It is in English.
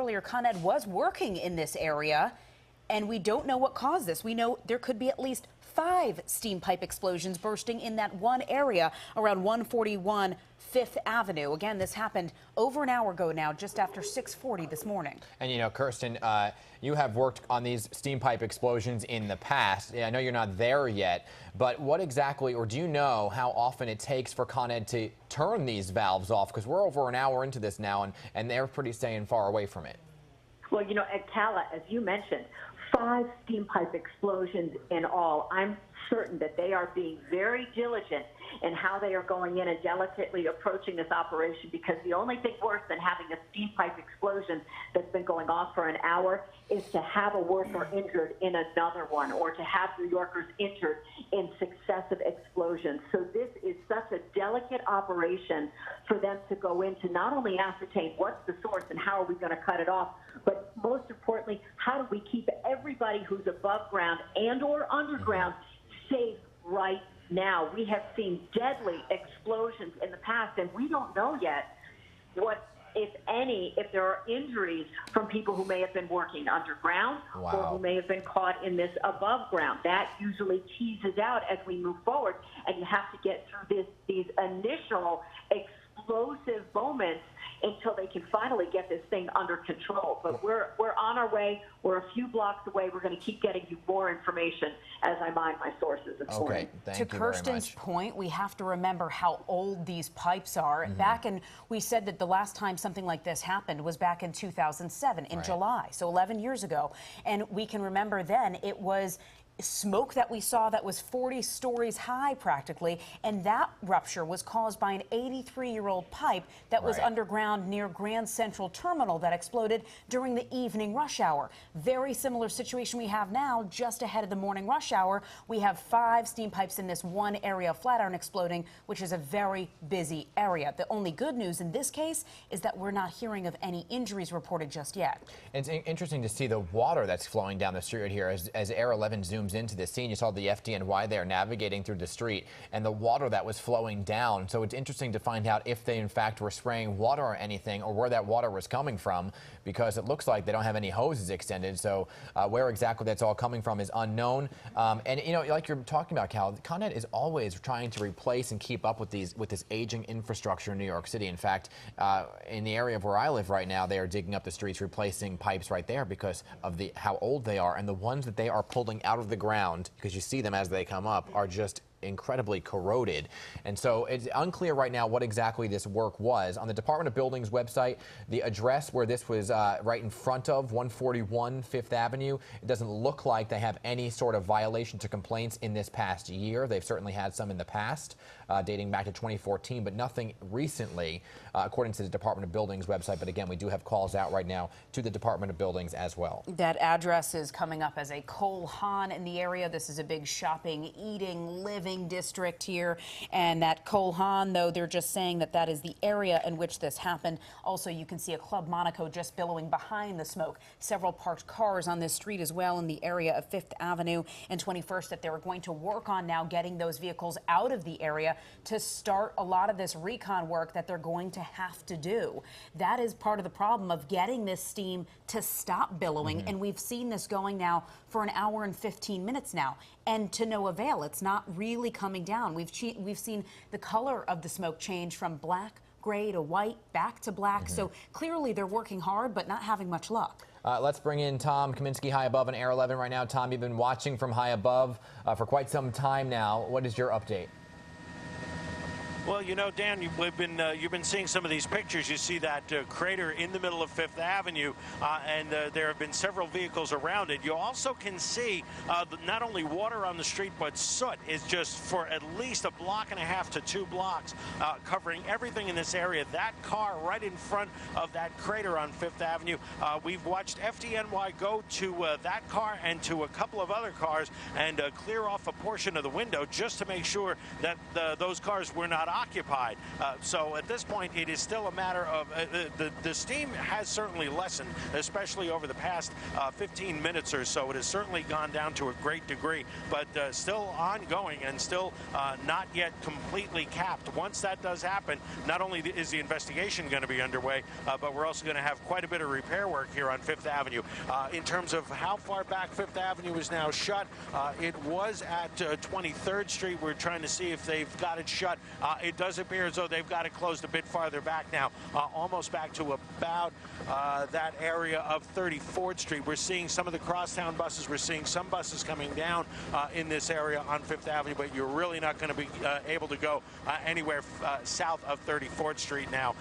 earlier, Con Ed was working in this area, and we don't know what caused this. We know there could be at least 5 steam pipe explosions bursting in that one area around 141 5th Avenue. Again, this happened over an hour ago now, just after 6:40 this morning. And, you know, Kirsten, you have worked on these steam pipe explosions in the past. I know you're not there yet, but what exactly, or do you know how often it takes for Con Ed to turn these valves off? Because we're over an hour into this now, and they're pretty staying far away from it. Well, you know, at Cala, as you mentioned, 5 steam pipe explosions in all. I'm certain that they are being very diligent in how they are going in and delicately approaching this operation, because the only thing worse than having a steam pipe explosion that's been going off for an hour is to have a worker injured in another one, or to have New Yorkers injured in successive explosions. So this is such a delicate operation for them to go in to not only ascertain what's the source and how are we going to cut it off, but most importantly, how do we keep everybody who's above ground and or underground safe right now. We have seen deadly explosions in the past, and we don't know yet what, if any, if there are injuries from people who may have been working underground or who may have been caught in this above ground. That usually teases out as we move forward, and you have to get through these initial explosive moments until they can finally get this thing under control. But we're on our way. We're a few blocks away. We're going to keep getting you more information as I mine my sources this morning. Thank you very much. To Kirsten's point, we have to remember how old these pipes are. We said that the last time something like this happened was back in 2007 in July, so 11 years ago. And we can remember then it was smoke that we saw that was 40 stories high practically, and that rupture was caused by an 83-year-old pipe that was underground near Grand Central Terminal that exploded during the evening rush hour. Very similar situation we have now, just ahead of the morning rush hour. We have 5 steam pipes in this one area of Flatiron exploding, which is a very busy area. The only good news in this case is that we're not hearing of any injuries reported just yet. It's interesting to see the water that's flowing down the street here as Air 11 zooms into the scene. You saw the FDNY there navigating through the street and the water that was flowing down. So it's interesting to find out if they in fact were spraying water or anything, or where that water was coming from, because it looks like they don't have any hoses extended. So where exactly that's all coming from is unknown. And you know, like you're talking about, Cal, Con Ed is always trying to replace and keep up with this aging infrastructure in New York City. In fact, in the area of where I live right now, they are digging up the streets, replacing pipes right there because of how old they are, and the ones that they are pulling out of the ground, because you see them as they come up, are just incredibly corroded. And so it's unclear right now what exactly this work was. On the Department of Buildings website, the address where this was right in front of 141 5th Avenue, it doesn't look like they have any sort of violations or complaints in this past year. They've certainly had some in the past, dating back to 2014, but nothing recently, according to the Department of Buildings website. But again, we do have calls out right now to the Department of Buildings as well. That address is coming up as a Cole Haan in the area. This is a big shopping, eating, living district here, and that Cole Haan, though, they're just saying that that is the area in which this happened. Also, you can see a Club Monaco just billowing behind the smoke. Several parked cars on this street as well in the area of 5th Avenue and 21st that they're going to work on now, getting those vehicles out of the area to start a lot of this recon work that they're going to have to do. That is part of the problem of getting this steam to stop billowing, and we've seen this going now for an hour and 15 minutes now, and to no avail. It's not really coming down. We've seen the color of the smoke change from black, gray to white, back to black. So clearly they're working hard, but not having much luck. Let's bring in Tom Kaminsky high above on Air 11 right now. Tom, you've been watching from high above for quite some time now. What is your update? Well, you know, Dan, you've been seeing some of these pictures. You see that crater in the middle of 5th Avenue, and there have been several vehicles around it. You also can see not only water on the street, but soot is just for at least 1.5 blocks to 2 blocks, covering everything in this area. That car right in front of that crater on 5th Avenue, we've watched FDNY go to that car and to a couple of other cars and clear off a portion of the window just to make sure that those cars were not occupied. So at this point, it is still a matter of the steam has certainly lessened, especially over the past 15 minutes or so. It has certainly gone down to a great degree, but still ongoing and still not yet completely capped. Once that does happen, not only is the investigation going to be underway, but we're also going to have quite a bit of repair work here on Fifth Avenue. In terms of how far back Fifth Avenue is now shut, it was at 23rd Street. We're trying to see if they've got it shut. It does appear as though they've got it closed a bit farther back now, almost back to about that area of 34th Street. We're seeing some of the crosstown buses. We're seeing some buses coming down in this area on Fifth Avenue, but you're really not going to be able to go anywhere south of 34th Street now